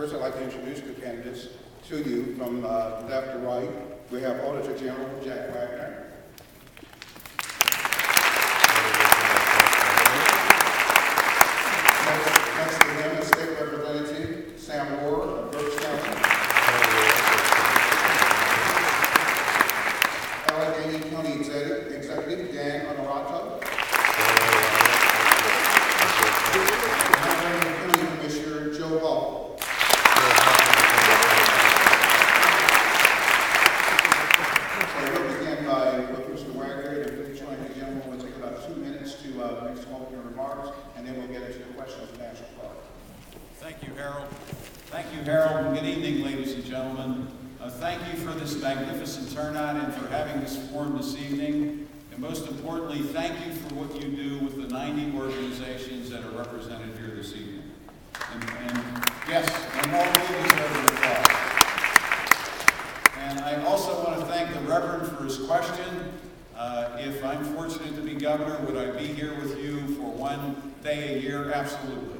First, I'd like to introduce the candidates to you from left to right. We have Auditor General Jack Wagner. Next to him is State Representative Sam Moore of Berks County. Allegheny County Executive Dan Honorato. County Commissioner Joe Hall. So we'll begin with Mr. Wagner, and please join the gentleman. We'll take about 2 minutes to make some opening remarks, and then we'll get into the questions and answer part. Thank you, Harold. Thank you, Harold, and good evening, ladies and gentlemen. Thank you for this magnificent turnout and for having this forum this evening. And most importantly, thank you for what you do with the 90 organizations that are represented here this evening. And yes, and all of you deserve an applause. And I also want to thank the Reverend for his question. If I'm fortunate to be governor, would I be here with you for one day a year? Absolutely.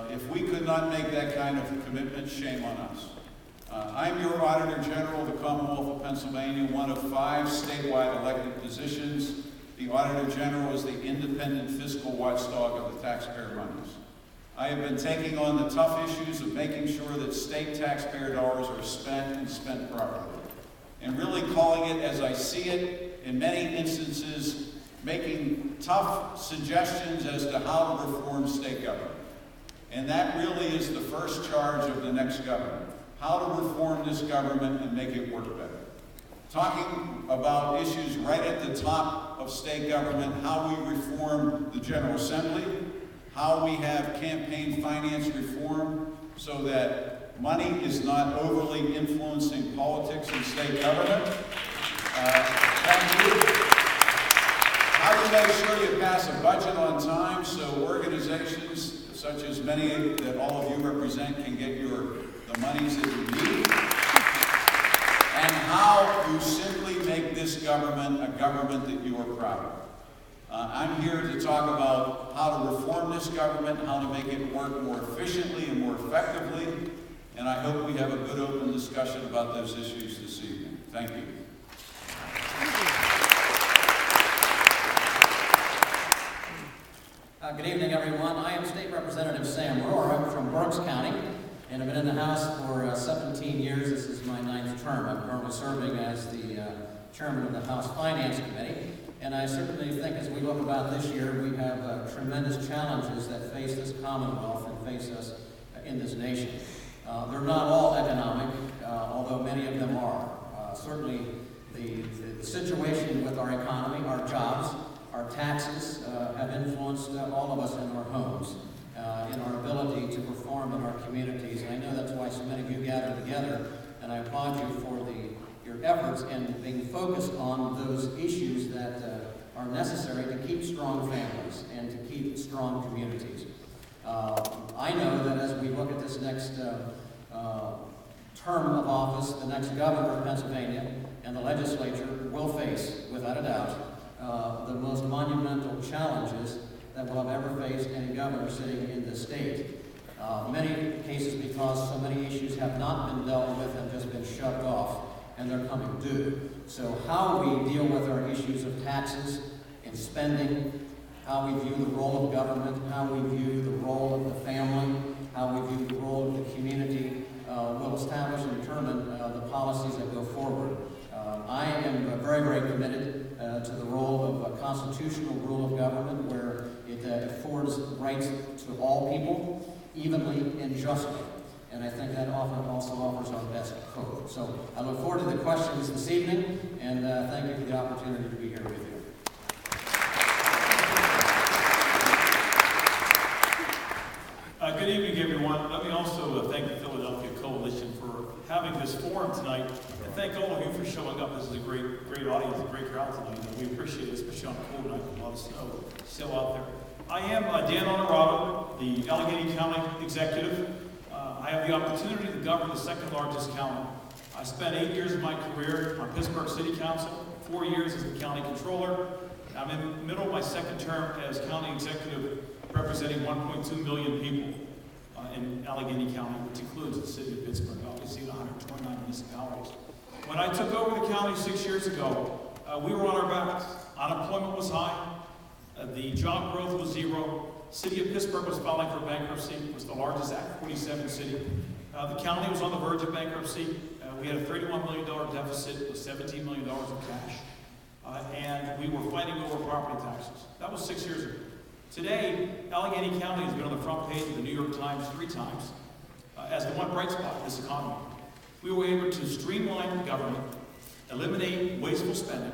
If we could not make that kind of commitment, shame on us. I'm your Auditor General of the Commonwealth of Pennsylvania, one of 5 statewide elected positions. The Auditor General is the independent fiscal watchdog of the taxpayer monies. I have been taking on the tough issues of making sure that state taxpayer dollars are spent and spent properly, and really calling it as I see it, in many instances, making tough suggestions as to how to reform state government. And that really is the first charge of the next government. How to reform this government and make it work better. Talking about issues right at the top of state government, how we reform the General Assembly, how we have campaign finance reform so that money is not overly influencing politics in state government. Thank you. How you make sure you pass a budget on time so organizations such as many that all of you represent can get the monies that you need, and how you simply make this government a government that you are proud of. I'm here to talk about how to reform this government, how to make it work more efficiently and more effectively, and I hope we have a good open discussion about those issues this evening. Thank you. Good evening, everyone. I am State Representative Sam Moore. I'm from Berks County, and I've been in the House for 17 years. This is my 9th term. I'm currently serving as the chairman of the House Finance Committee, and I certainly think as we look about this year, we have tremendous challenges that face this Commonwealth and face us in this nation. They're not all economic, although many of them are. Certainly, the situation with our economy, our jobs, our taxes have influenced all of us in our homes, in our ability to perform in our communities. And I know that's why so many of you gather together, and I applaud you for your efforts in being focused on those issues that are necessary to keep strong families and to keep strong communities. I know that as we look at this next term of office, the next governor of Pennsylvania and the legislature will face, without a doubt, the most monumental challenges that we'll have ever faced any governor sitting in the state. Many cases because so many issues have not been dealt with and just been shoved off, and they're coming due. So how we deal with our issues of taxes and spending, how we view the role of government, how we view the role of the family, how we view the role of the community, will establish and determine the policies that go forward. I am very, very committed to the role of a constitutional rule of government where it affords rights to all people, evenly and justly. And I think that often also offers our best hope. So I look forward to the questions this evening, and thank you for the opportunity to be here with you. Good evening, everyone. Let me also thank the Philadelphia Coalition for having this forum tonight, and thank all of you for showing up. This is a great audience, a great crowd tonight, and we appreciate it, especially on a cold night with a lot of snow still out there. I am Dan Honorato, the Allegheny County Executive. I have the opportunity to govern the second largest county. I spent 8 years of my career on Pittsburgh City Council, 4 years as the county controller. I'm in the middle of my second term as county executive, representing 1.2 million people in Allegheny County, which includes the city of Pittsburgh, obviously in 129 municipalities. When I took over the county 6 years ago, we were on our backs. Unemployment was high. The job growth was zero. City of Pittsburgh was filing for bankruptcy. It was the largest Act 47 city. The county was on the verge of bankruptcy. We had a $31 million deficit with $17 million of cash. And we were fighting over property taxes. That was 6 years ago. Today, Allegheny County has been on the front page of the New York Times 3 times as the one bright spot in this economy. We were able to streamline government, eliminate wasteful spending.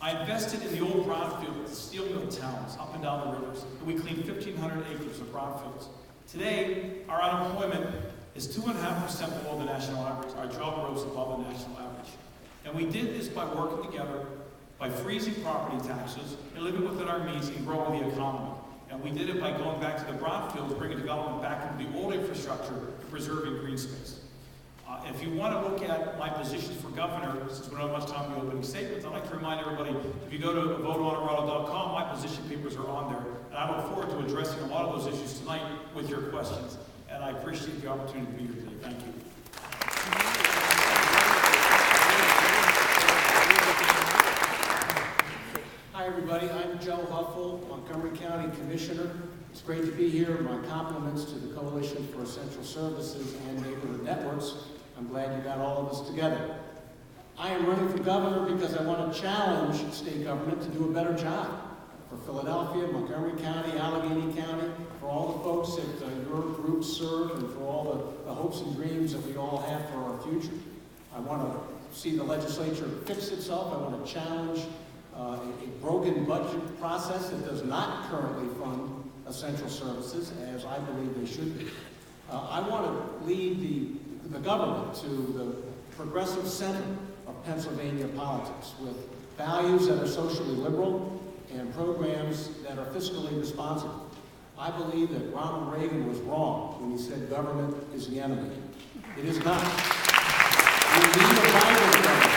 I invested in the old brownfield, the steel mill towns up and down the rivers, and we cleaned 1,500 acres of brownfields. Today, our unemployment is 2.5% below the national average. Our job growth is above the national average. And we did this by working together, by freezing property taxes, and living within our means and growing the economy. And we did it by going back to the brownfields, bringing development back into the old infrastructure, and preserving green space. If you want to look at my positions for governor, since we don't have much time in the opening statements, I'd like to remind everybody, if you go to voteonorado.com, my position papers are on there. And I look forward to addressing a lot of those issues tonight with your questions. And I appreciate the opportunity to be here today. Thank you. Hi, everybody. I'm Joe Huffel, Montgomery County Commissioner. It's great to be here. My compliments to the Coalition for Essential Services and Neighborhood Networks. I'm glad you got all of us together. I am running for governor because I want to challenge state government to do a better job for Philadelphia, Montgomery County, Allegheny County, for all the folks that your groups serve, and for all the hopes and dreams that we all have for our future. I want to see the legislature fix itself. I want to challenge a broken budget process that does not currently fund essential services, as I believe they should be. I want to lead the government to the progressive center of Pennsylvania politics, with values that are socially liberal and programs that are fiscally responsible. I believe that Ronald Reagan was wrong when he said government is the enemy. It is not. We need a vibrant government.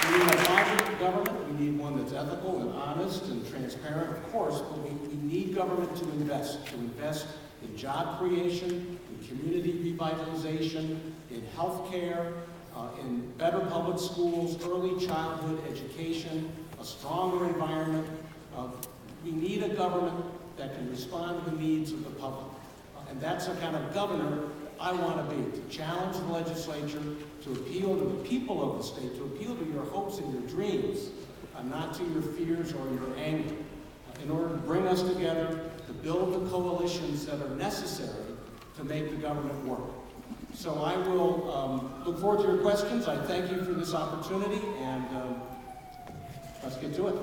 We need a vibrant government. We need one that's ethical and honest and transparent, of course, but we need government to invest in job creation, in community revitalization, in health care, in better public schools, early childhood education, a stronger environment. We need a government that can respond to the needs of the public. And that's the kind of governor I want to be, to challenge the legislature, to appeal to the people of the state, to appeal to your hopes and your dreams, not to your fears or your anger, in order to bring us together, to build the coalitions that are necessary to make the government work. So I will look forward to your questions. I thank you for this opportunity, and let's get to it.